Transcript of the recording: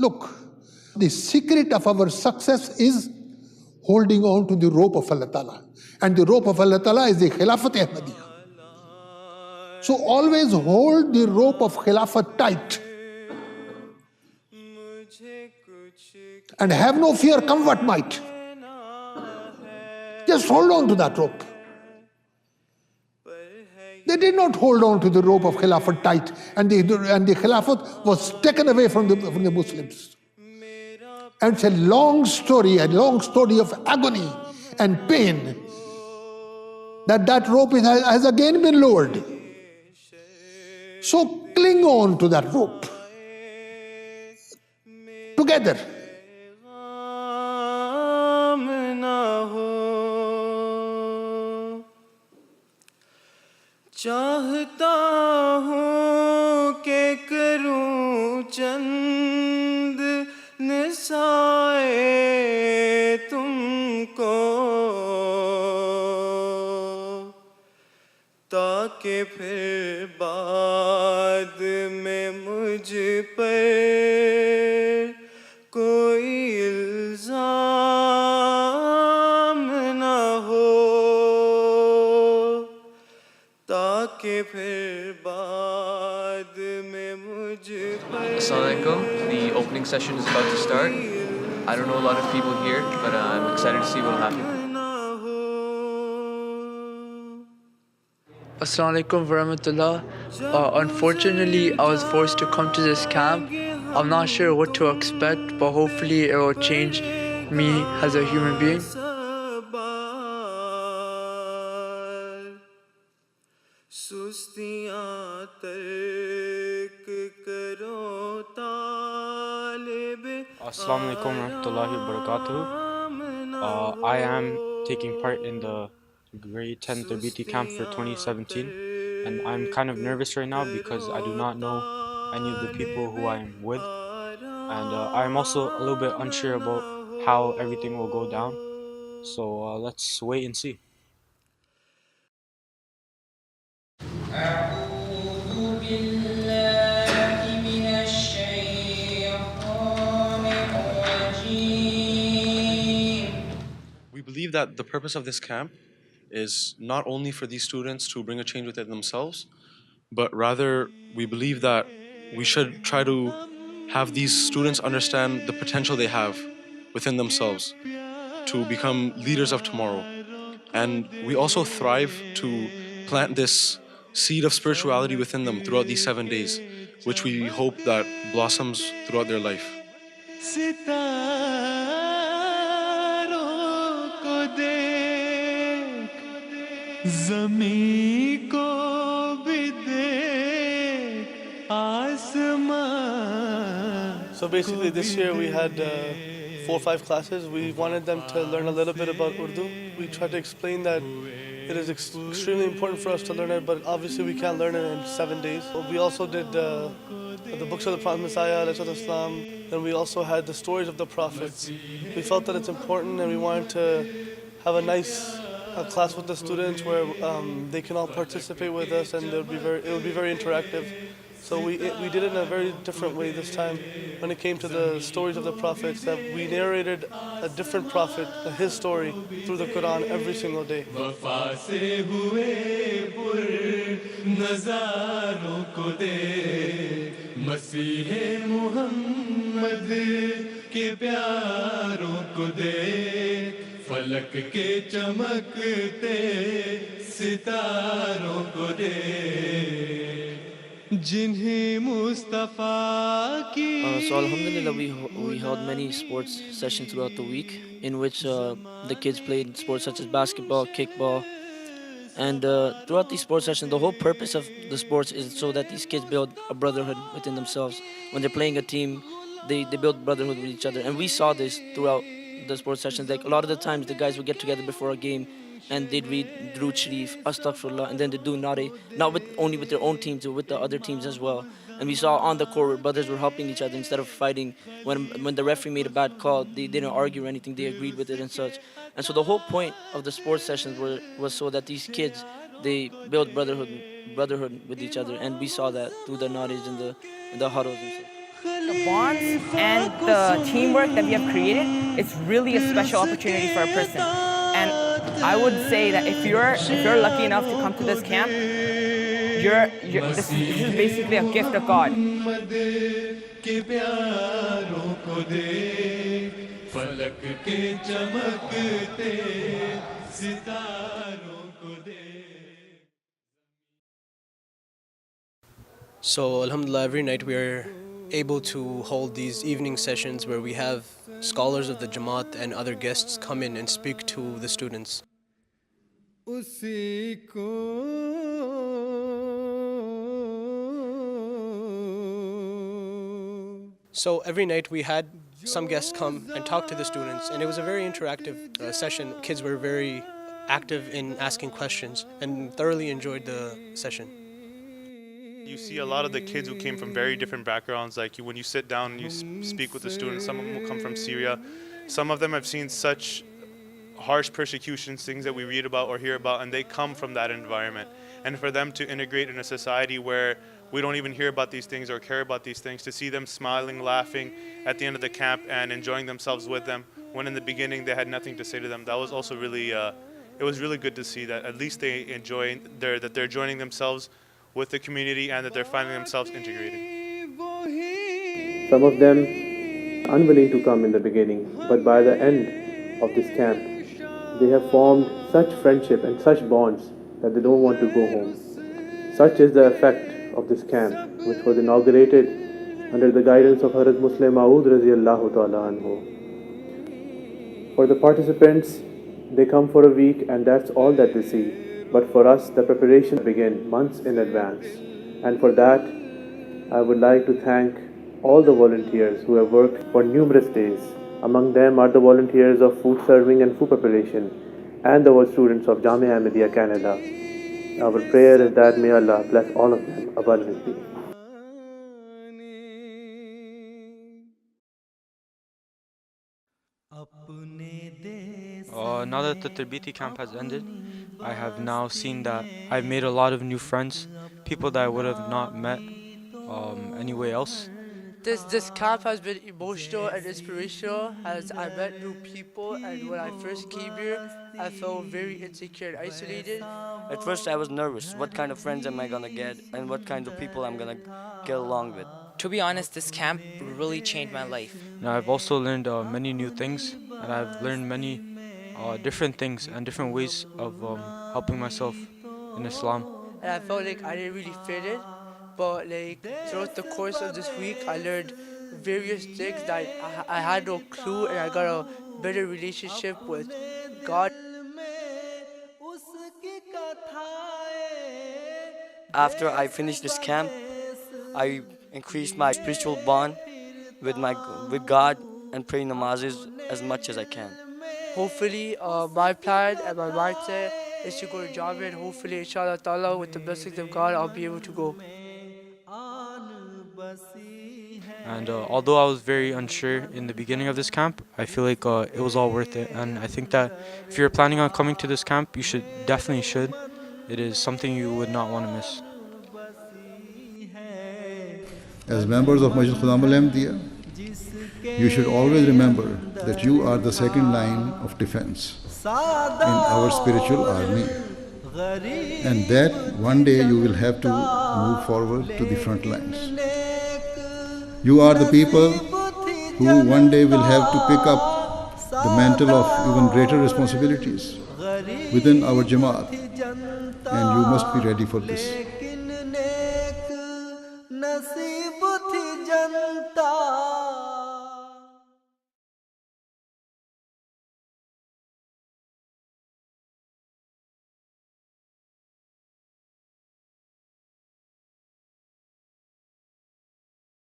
Look, the secret of our success is holding on to the rope of Allah Ta'ala. And the rope of Allah Ta'ala is the Khilafat Ahmadiyya. So always hold the rope of Khilafat tight. And have no fear, come what might. Just hold on to that rope. They did not hold on to the rope of Khilafat tight, and the Khilafat was taken away from the Muslims. And it's a long story of agony and pain, that rope has again been lowered. So cling on to that rope together. चाहता हूँ के करूँ चंद निसाए तुमको ताकि फिर बाद में मुझ पर कोई इल्जाम ना हो ताकि फिर बाद में मुझ पर Assalamualaikum. The opening session is about to start. I don't know a lot of people here, but I'm excited to see what will happen. Assalamualaikum warahmatullah. Unfortunately, I was forced to come to this camp. I'm not sure what to expect, but hopefully it will change me as a human being. Assalamualaikum warahmatullahi wabarakatuh. I am taking part in the grade 10 Tarbiyati Camp for 2017, and I'm kind of nervous right now because I do not know any of the people who I am with, and I'm also a little bit unsure about how everything will go down, so let's wait and see. We believe that the purpose of this camp is not only for these students to bring a change within themselves, but rather we believe that we should try to have these students understand the potential they have within themselves to become leaders of tomorrow. And we also thrive to plant this seed of spirituality within them throughout these 7 days, which we hope that blossoms throughout their life. So basically this year we had 4 or 5 classes. We wanted them to learn a little bit about Urdu. We tried to explain that it is extremely important for us to learn it, but obviously we can't learn it in 7 days. We also did the books of the Prophet Messiah, Baitul Islam, and we also had the stories of the prophets. We felt that it's important and we wanted to have a nice class with the students where they can all participate with us, and it would be very interactive. So we did it in a very different way this time when it came to the stories of the prophets, that we narrated a different prophet, his story, through the Quran every single day. So alhamdulillah, we held many sports sessions throughout the week in which the kids played sports such as basketball, kickball, and throughout these sports sessions, the whole purpose of the sports is so that these kids build a brotherhood within themselves. When they're playing a team, they build brotherhood with each other, and we saw this throughout the sports sessions. Like a lot of the times, the guys would get together before a game and they'd read Durood Sharif, Astaghfirullah, and then they'd do Nare, not only with their own teams, but with the other teams as well. And we saw on the court where brothers were helping each other instead of fighting. When the referee made a bad call, they didn't argue or anything, they agreed with it and such. And so the whole point of the sports sessions was so that these kids, they build brotherhood with each other. And we saw that through the knowledge and the huddles and stuff. The bonds and the teamwork that we have created, it's really a special opportunity for a person. And I would say that if you're lucky enough to come to this camp, this is basically a gift of God. So alhamdulillah, every night we are able to hold these evening sessions where we have scholars of the Jamaat and other guests come in and speak to the students. So every night we had some guests come and talk to the students, and it was a very interactive session. Kids were very active in asking questions and thoroughly enjoyed the session. You see a lot of the kids who came from very different backgrounds. Like when you sit down and you speak with the students, some of them will come from Syria. Some of them have seen such harsh persecutions, things that we read about or hear about, and they come from that environment. And for them to integrate in a society where we don't even hear about these things or care about these things, to see them smiling, laughing at the end of the camp and enjoying themselves with them, when in the beginning they had nothing to say to them, that was also really, it was really good to see that at least they enjoy, that they're joining themselves with the community and that they're finding themselves integrated. Some of them unwilling to come in the beginning, but by the end of this camp, they have formed such friendship and such bonds that they don't want to go home. Such is the effect of this camp, which was inaugurated under the guidance of Hazrat Muslim Maud radiyallahu ta'ala anhu. For the participants, they come for a week and that's all that they see. But for us, the preparation began months in advance. And for that, I would like to thank all the volunteers who have worked for numerous days. Among them are the volunteers of food serving and food preparation, and the students of Jamia Ahmadiyya Canada. Our prayer is that may Allah bless all of them abundantly. Now that the Tarbiyati camp has ended, I have now seen that I've made a lot of new friends, people that I would have not met anywhere else. This camp has been emotional and inspirational as I met new people, and when I first came here, I felt very insecure and isolated. At first I was nervous. What kind of friends am I gonna get and what kinds of people I'm gonna get along with? To be honest, this camp really changed my life. Now I've also learned many new things, and I've learned many different things and different ways of helping myself in Islam. And I felt like I didn't really fit in, but like throughout the course of this week, I learned various things that I had no clue, and I got a better relationship with God. After I finished this camp, I increased my spiritual bond with God and praying namazes as much as I can. Hopefully, my plan and my mindset is to go to Jamia, and hopefully, inshallah ta'ala, with the blessings of God, I'll be able to go. And although I was very unsure in the beginning of this camp, I feel like it was all worth it. And I think that if you're planning on coming to this camp, you definitely should. It is something you would not want to miss. As members of Majlis Khuddamul Ahmadiyya, you should always remember that you are the second line of defense in our spiritual army, and that one day you will have to move forward to the front lines. You are the people who one day will have to pick up the mantle of even greater responsibilities within our Jamaat, and you must be ready for this.